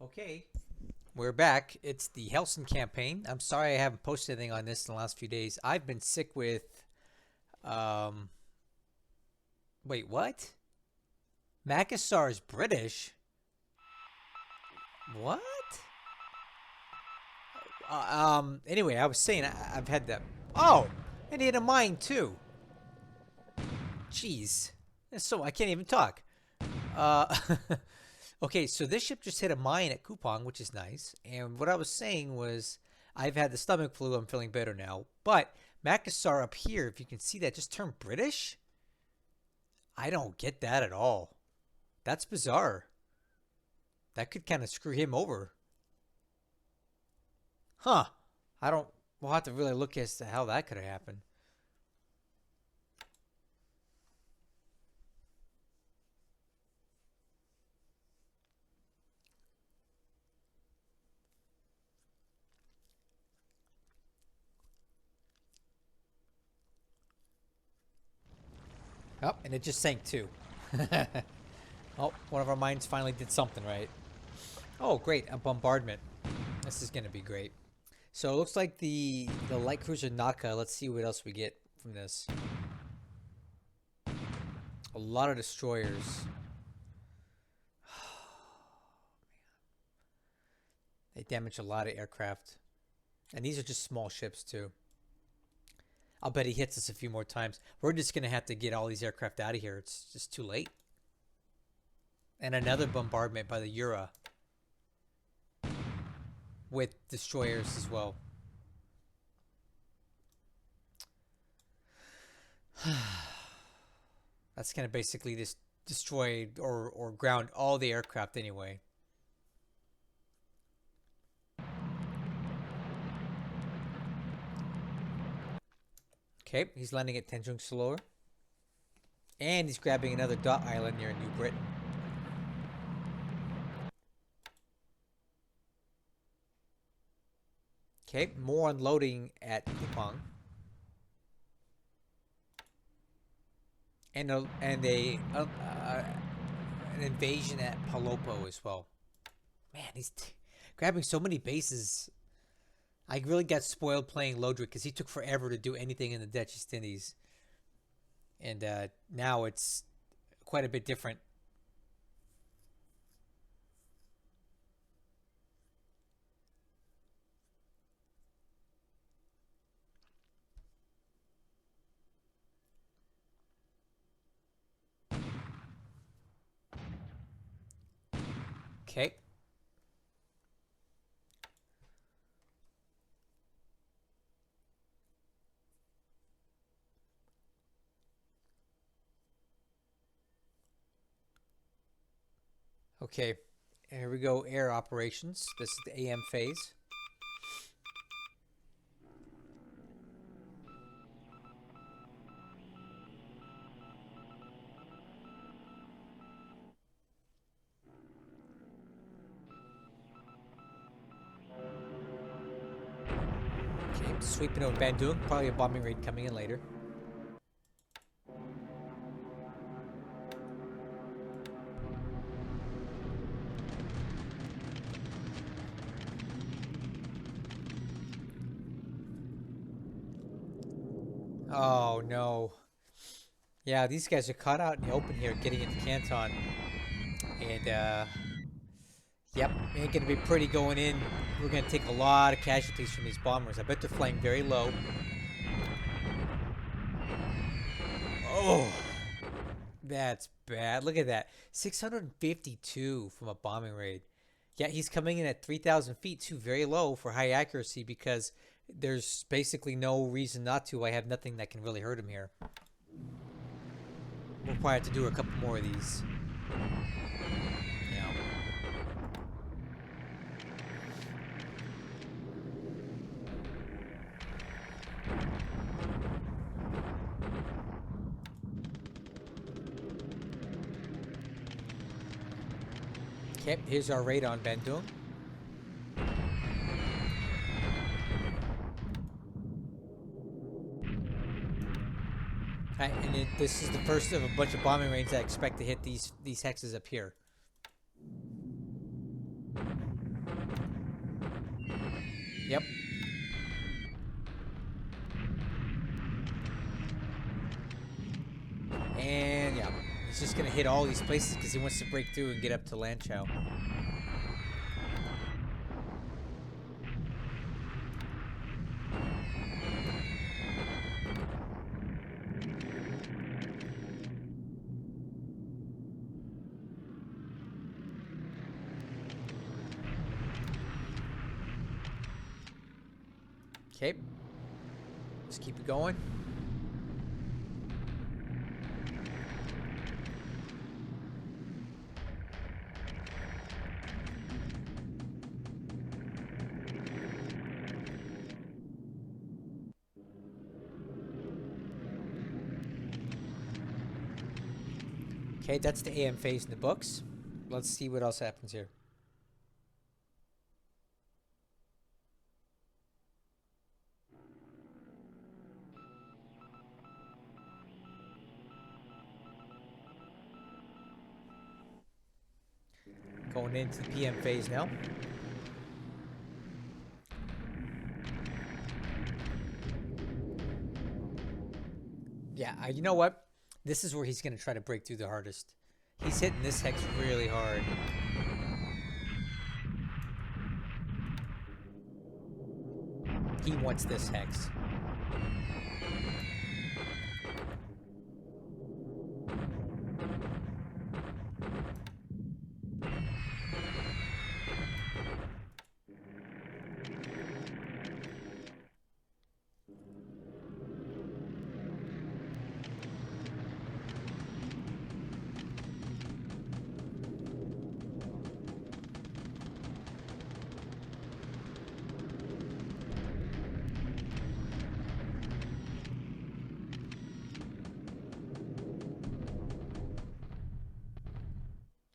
Okay, we're back. It's the Hellsen campaign. I'm sorry I haven't posted anything on this in the last few days. I've been sick with, um, wait, what? Makassar is British? What? Anyway, I was saying I've had that. Oh, and he had a mine too. Jeez. So I can't even talk. Uh, okay, so this ship just hit a mine at Kupang, which is nice. And what I was saying was, I've had the stomach flu. I'm feeling better now. But Makassar up here, if you can see that, just turned British. I don't get that at all. That's bizarre. That could kind of screw him over. Huh. I don't. We'll have to really look as to how that could have happened. Oh, and it just sank too. Oh, one of our mines finally did something right. Oh, great. A bombardment. This is going to be great. So it looks like the light cruiser Naka. Let's see what else we get from this. A lot of destroyers. They damage a lot of aircraft. And these are just small ships too. I'll bet he hits us a few more times. We're just going to have to get all these aircraft out of here. It's just too late. And another bombardment by the Ura. With destroyers as well. That's going to basically just destroy or ground all the aircraft anyway. Okay, he's landing at Tanjung Salor. And he's grabbing another dot island near New Britain. Okay, more unloading at Kupang. And an invasion at Palopo as well. Man, he's grabbing so many bases. I really got spoiled playing Lodric because he took forever to do anything in the Dutch East Indies. And now it's quite a bit different. Okay. Okay, here we go, air operations. This is the AM phase. Okay, sweeping over Bandung. Probably a bombing raid coming in later. Oh no. Yeah, these guys are caught out in the open here getting into Canton. And yep, ain't gonna be pretty going in. We're gonna take a lot of casualties from these bombers. I bet they're flying very low. Oh, that's bad. Look at that. 652 from a bombing raid. Yeah, he's coming in at 3,000 feet too, very low for high accuracy because there's basically no reason not to. I have nothing that can really hurt him here. We'll probably have to do a couple more of these. Yeah. Okay, here's our raid on Bandung. And this is the first of a bunch of bombing raids I expect to hit these hexes up here. Yep. And yeah, he's just gonna hit all these places because he wants to break through and get up to Lanchow. Okay, let's keep it going. Okay, that's the AM phase in the books. Let's see what else happens here. Going into the PM phase now. Yeah, you know what? This is where he's going to try to break through the hardest. He's hitting this hex really hard. He wants this hex.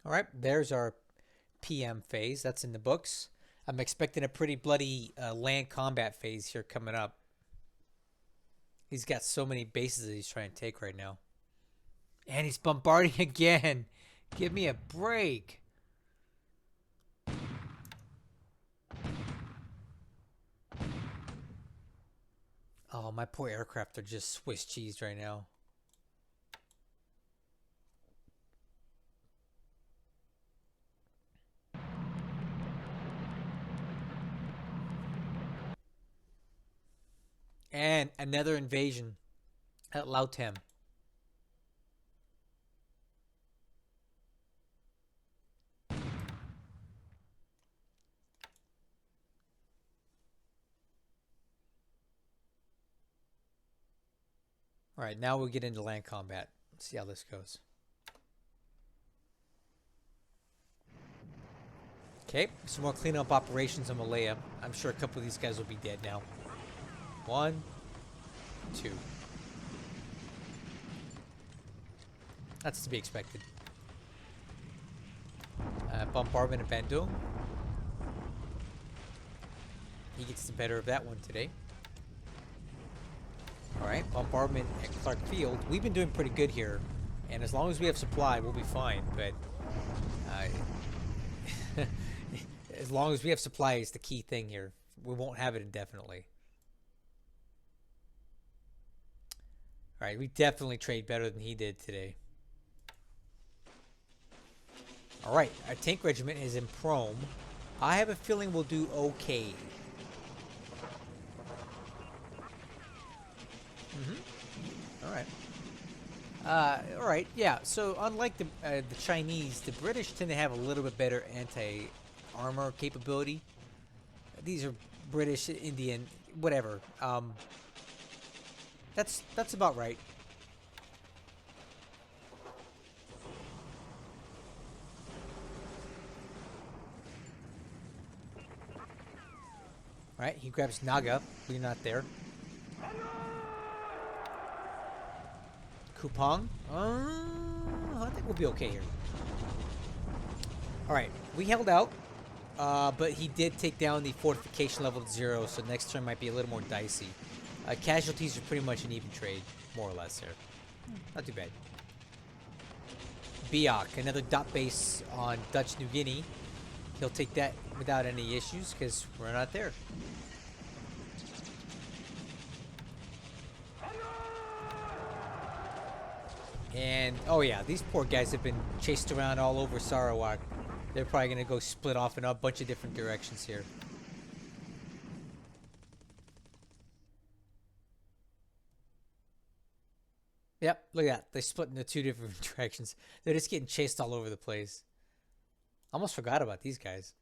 All right, there's our PM phase. That's in the books. I'm expecting a pretty bloody land combat phase here coming up. He's got so many bases that he's trying to take right now. And he's bombarding again. Give me a break. Oh, my poor aircraft are just Swiss cheese right now. And another invasion at Lautem. All right, now we'll get into land combat. Let's see how this goes. Okay, some more cleanup operations on Malaya. I'm sure a couple of these guys will be dead now. 1, 2. That's to be expected. Bombardment of Bandung. He gets the better of that one today. Alright, bombardment at Clark Field. We've been doing pretty good here. And as long as we have supply, we'll be fine. But as long as we have supply is the key thing here. We won't have it indefinitely. Alright, we definitely trade better than he did today. Alright, our tank regiment is in Prome. I have a feeling we'll do okay. Alright, yeah. So unlike the Chinese, the British tend to have a little bit better anti-armor capability. These are British, Indian, whatever. That's about right. Alright, he grabs Naga. We're not there. Kupang? I think we'll be okay here. Alright, we held out. But he did take down the fortification level to 0, so next turn might be a little more dicey. Casualties are pretty much an even trade, more or less there. Not too bad. Biak, another dot base on Dutch New Guinea. He'll take that without any issues because we're not there. And, oh yeah, these poor guys have been chased around all over Sarawak. They're probably going to go split off in a bunch of different directions here. Yep, look at that. They split into two different directions. They're just getting chased all over the place. Almost forgot about these guys.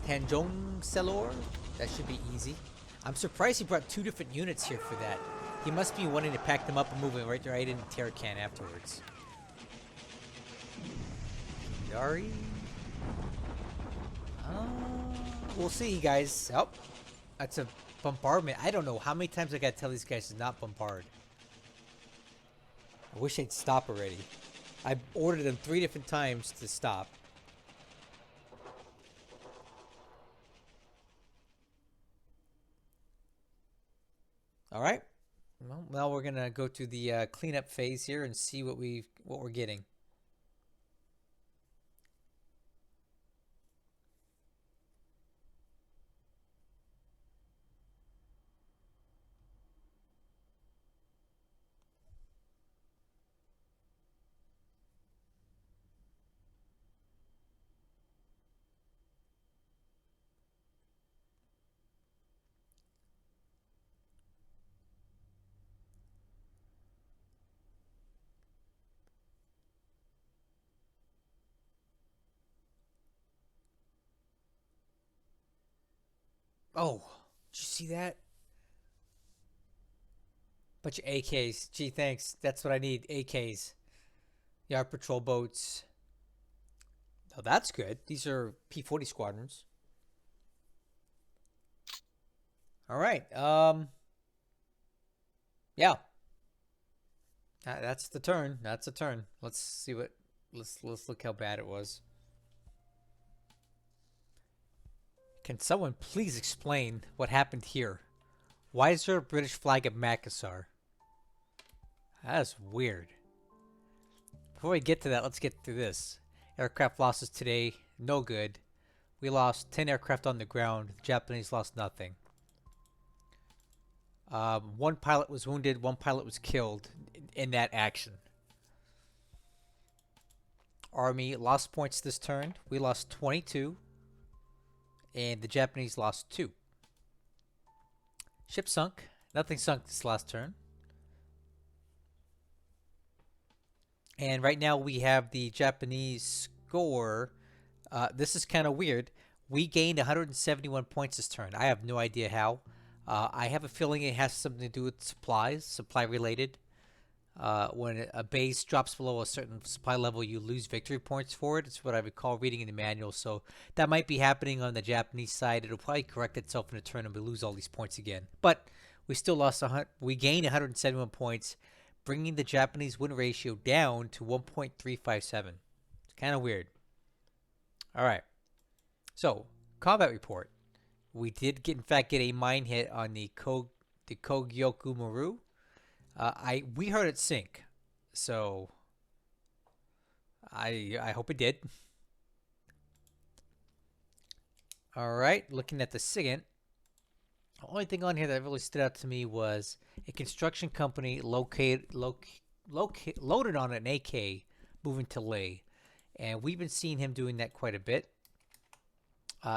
Tanjong Selor? That should be easy. I'm surprised he brought two different units here for that. He must be wanting to pack them up and move it right into Terracan afterwards. Dari? We'll see, guys. Oh, that's a bombardment. I don't know how many times I gotta tell these guys to not bombard. I wish they'd stop already. I ordered them 3 different times to stop. All right. Well, now we're gonna go to the cleanup phase here and see what we're getting. Oh, did you see that? Bunch of AKs. Gee, thanks. That's what I need. AKs. Yard patrol boats. Oh, that's good. These are P-40 squadrons. All right. Yeah. That's the turn. That's a turn. Let's see what. Let's look how bad it was. Can someone please explain what happened here? Why is there a British flag at Makassar? That's weird. Before we get to that, let's get through this. Aircraft losses today, no good. We lost 10 aircraft on the ground. The Japanese lost nothing. 1 pilot was wounded, 1 pilot was killed in that action. Army lost points this turn. We lost 22. And the Japanese lost 2. Ship sunk. Nothing sunk this last turn. And right now we have the Japanese score. This is kind of weird. We gained 171 points this turn. I have no idea how. I have a feeling it has something to do with supplies, supply related. When a base drops below a certain supply level, you lose victory points for it. It's what I recall reading in the manual. So that might be happening on the Japanese side. It'll probably correct itself in a turn and we lose all these points again. But we still lost we gained 171 points, bringing the Japanese win ratio down to 1.357. It's kind of weird. All right. So combat report. We did in fact get a mine hit on the Kogyoku Maru. We heard it sink, so I hope it did. All right, looking at the SIGINT, the only thing on here that really stood out to me was a construction company loaded on an AK moving to Leh, and we've been seeing him doing that quite a bit.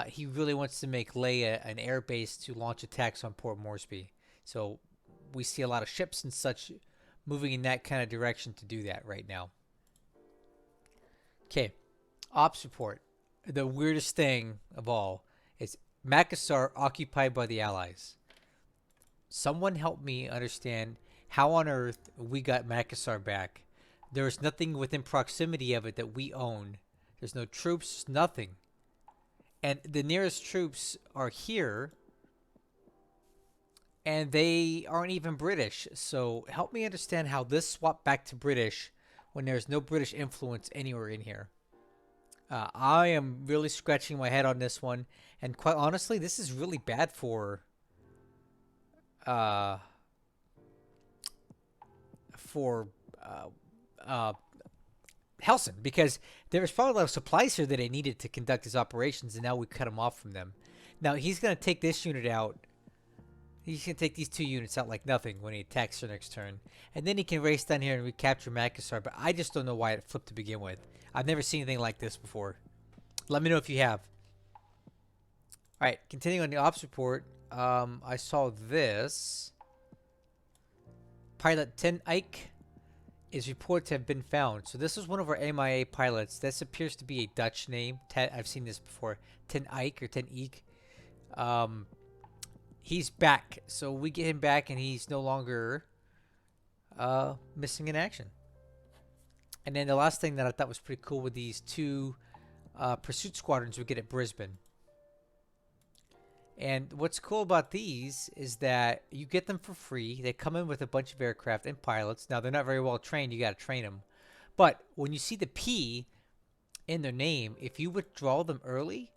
He really wants to make Leh an air base to launch attacks on Port Moresby, so we see a lot of ships and such moving in that kind of direction to do that right now. Okay, ops report. The weirdest thing of all is Makassar occupied by the Allies. Someone help me understand how on earth we got Makassar back. There is nothing within proximity of it that we own. There's no troops, nothing. And the nearest troops are here, and they aren't even British. So help me understand how this swapped back to British when there's no British influence anywhere in here. I am really scratching my head on this one, and quite honestly, this is really bad for Hellsen, because there was probably a lot of supplies here that they needed to conduct his operations, and now we cut him off from them. Now he's going to take this unit out He's going to take these 2 units out like nothing when he attacks her next turn. And then he can race down here and recapture Makassar, but I just don't know why it flipped to begin with. I've never seen anything like this before. Let me know if you have. Alright, continuing on the ops report, I saw this. Pilot 10 Ike is reported to have been found. So this is one of our MIA pilots. This appears to be a Dutch name. I've seen this before. 10 Ike or 10 Eek. He's back. So we get him back and he's no longer missing in action. And then the last thing that I thought was pretty cool with these 2 pursuit squadrons we get at Brisbane. And what's cool about these is that you get them for free. They come in with a bunch of aircraft and pilots. Now, they're not very well trained. You got to train them. But when you see the P in their name, if you withdraw them early,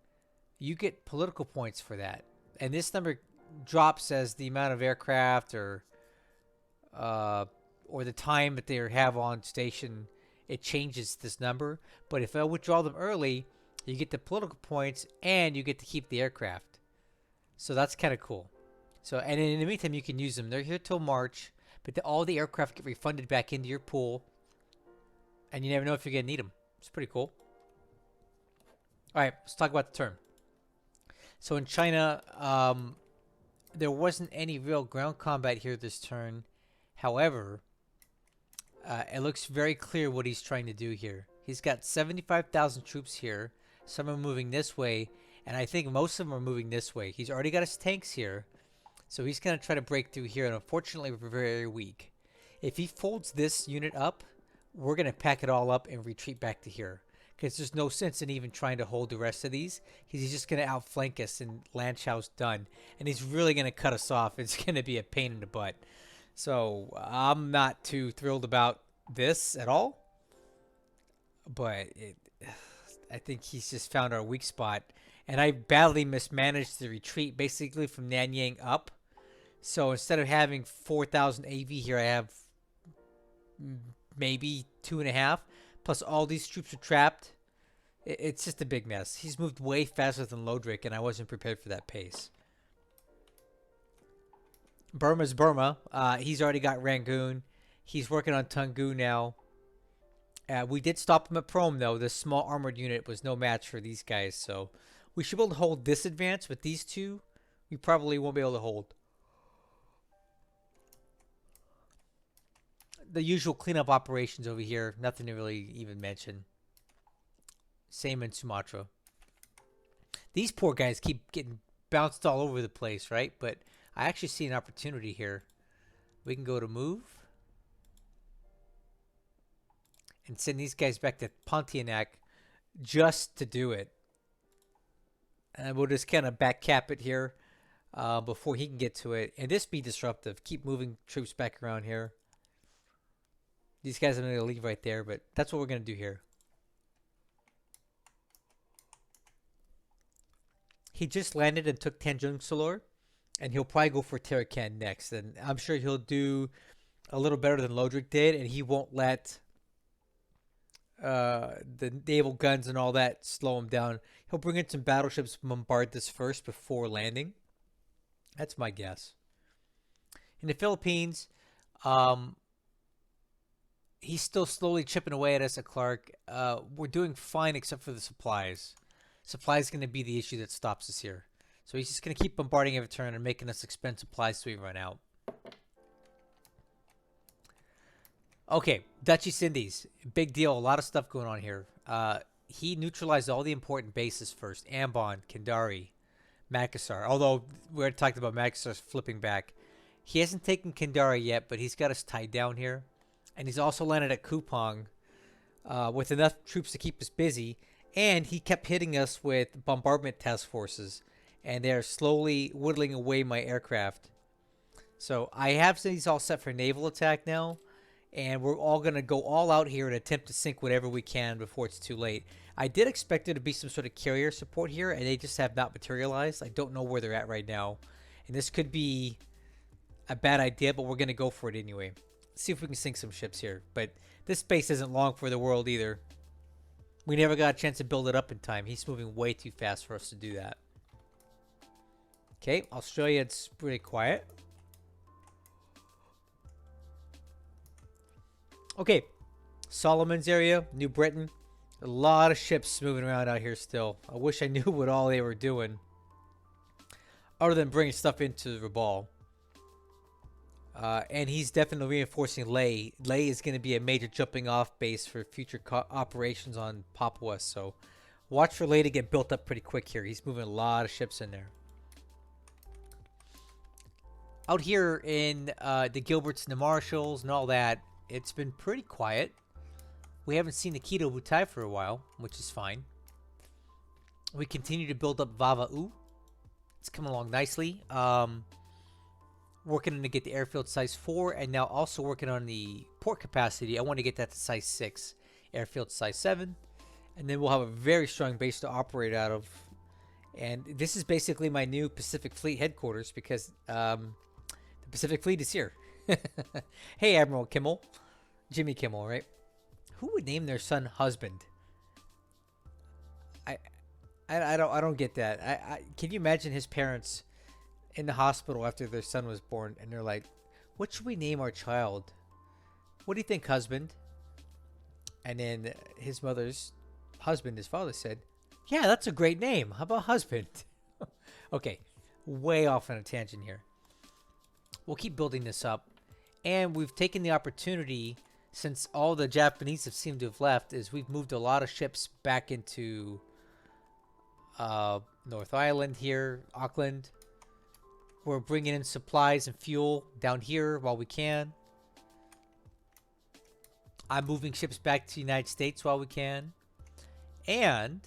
you get political points for that. And this number drops as the amount of aircraft or the time that they have on station. It changes this number. But if I withdraw them early, you get the political points and you get to keep the aircraft. So that's kind of cool. So, and in the meantime, you can use them. They're here till March, but all the aircraft get refunded back into your pool, and you never know if you're gonna need them. It's pretty cool. All right, let's talk about the term. So in China, there wasn't any real ground combat here this turn. However, it looks very clear what he's trying to do here. He's got 75,000 troops here. Some are moving this way. And I think most of them are moving this way. He's already got his tanks here. So he's going to try to break through here. And unfortunately, we're very weak. If he folds this unit up, we're going to pack it all up and retreat back to here. Because there's no sense in even trying to hold the rest of these. Because he's just going to outflank us and Landschau's done. And he's really going to cut us off. It's going to be a pain in the butt. So I'm not too thrilled about this at all. But I think he's just found our weak spot. And I badly mismanaged the retreat, basically from Nanyang up. So instead of having 4,000 AV here, I have maybe 2.5. Plus all these troops are trapped. It's just a big mess. He's moved way faster than Lodric, and I wasn't prepared for that pace. Burma's Burma. He's already got Rangoon. He's working on Tungu now. We did stop him at Prom, though. This small armored unit was no match for these guys, so we should be able to hold this advance. With these 2, we probably won't be able to hold. The usual cleanup operations over here. Nothing to really even mention. Same in Sumatra. These poor guys keep getting bounced all over the place, right? But I actually see an opportunity here. We can go to move. And send these guys back to Pontianak just to do it. And we'll just kind of back cap it here before he can get to it. And this be disruptive. Keep moving troops back around here. These guys are going to leave right there, but that's what we're going to do here. He just landed and took Tanjung Solor. And he'll probably go for Tarakan next. And I'm sure he'll do a little better than Lodric did. And he won't let the naval guns and all that slow him down. He'll bring in some battleships, bombard this first before landing. That's my guess. In the Philippines, he's still slowly chipping away at us at Clark. We're doing fine except for the supplies. Supplies is going to be the issue that stops us here. So he's just going to keep bombarding every turn and making us expend supplies so we run out. Okay, Dutch East Indies. Big deal. A lot of stuff going on here. He neutralized all the important bases first. Ambon, Kandari, Makassar. Although we already talked about Makassar's flipping back. He hasn't taken Kandari yet, but he's got us tied down here. And he's also landed at Kupang with enough troops to keep us busy. And he kept hitting us with bombardment task forces. And they're slowly whittling away my aircraft. So I have these all set for naval attack now. And we're all going to go all out here and attempt to sink whatever we can before it's too late. I did expect there to be some sort of carrier support here, and they just have not materialized. I don't know where they're at right now. And this could be a bad idea, but we're going to go for it anyway. See if we can sink some ships here. But this base isn't long for the world either. We never got a chance to build it up in time. He's moving way too fast for us to do that. Okay, Australia, it's pretty quiet. Okay, Solomon's area, New Britain. A lot of ships moving around out here still. I wish I knew what all they were doing. Other than bringing stuff into the Rabaul. And he's definitely reinforcing Ley. Ley is going to be a major jumping off base for future operations on Papua. So watch for Ley to get built up pretty quick here. He's moving a lot of ships in there. Out here in the Gilberts and the Marshalls and all that, it's been pretty quiet. We haven't seen the Keto Butai for a while, which is fine. We continue to build up Vava'u. It's coming along nicely. Working on to get the airfield size 4, and now also working on the port capacity. I want to get that to size 6, airfield size 7, and then we'll have a very strong base to operate out of. And this is basically my new Pacific Fleet headquarters because the Pacific Fleet is here. Hey, Admiral Kimmel, Jimmy Kimmel, right? Who would name their son Husband? I don't get that. Can you imagine his parents in the hospital after their son was born, and they're like, what should we name our child? What do you think, Husband? And then his mother's husband, his father, said, yeah, that's a great name. How about Husband? Okay, way off on a tangent here. We'll keep building this up. And we've taken the opportunity, since all the Japanese have seemed to have left, is we've moved a lot of ships back into North Island here, Auckland. We're bringing in supplies and fuel down here while we can. I'm moving ships back to the United States while we can. And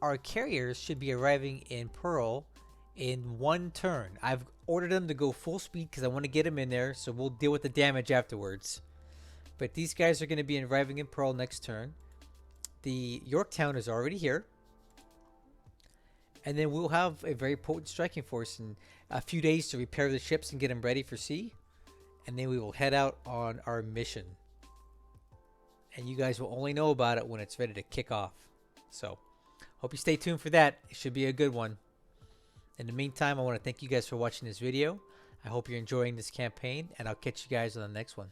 our carriers should be arriving in Pearl in 1 turn. I've ordered them to go full speed because I want to get them in there, so we'll deal with the damage afterwards. But these guys are going to be arriving in Pearl next turn. The Yorktown is already here. And then we'll have a very potent striking force in a few days to repair the ships and get them ready for sea. And then we will head out on our mission. And you guys will only know about it when it's ready to kick off. So, hope you stay tuned for that. It should be a good one. In the meantime, I want to thank you guys for watching this video. I hope you're enjoying this campaign, and I'll catch you guys on the next one.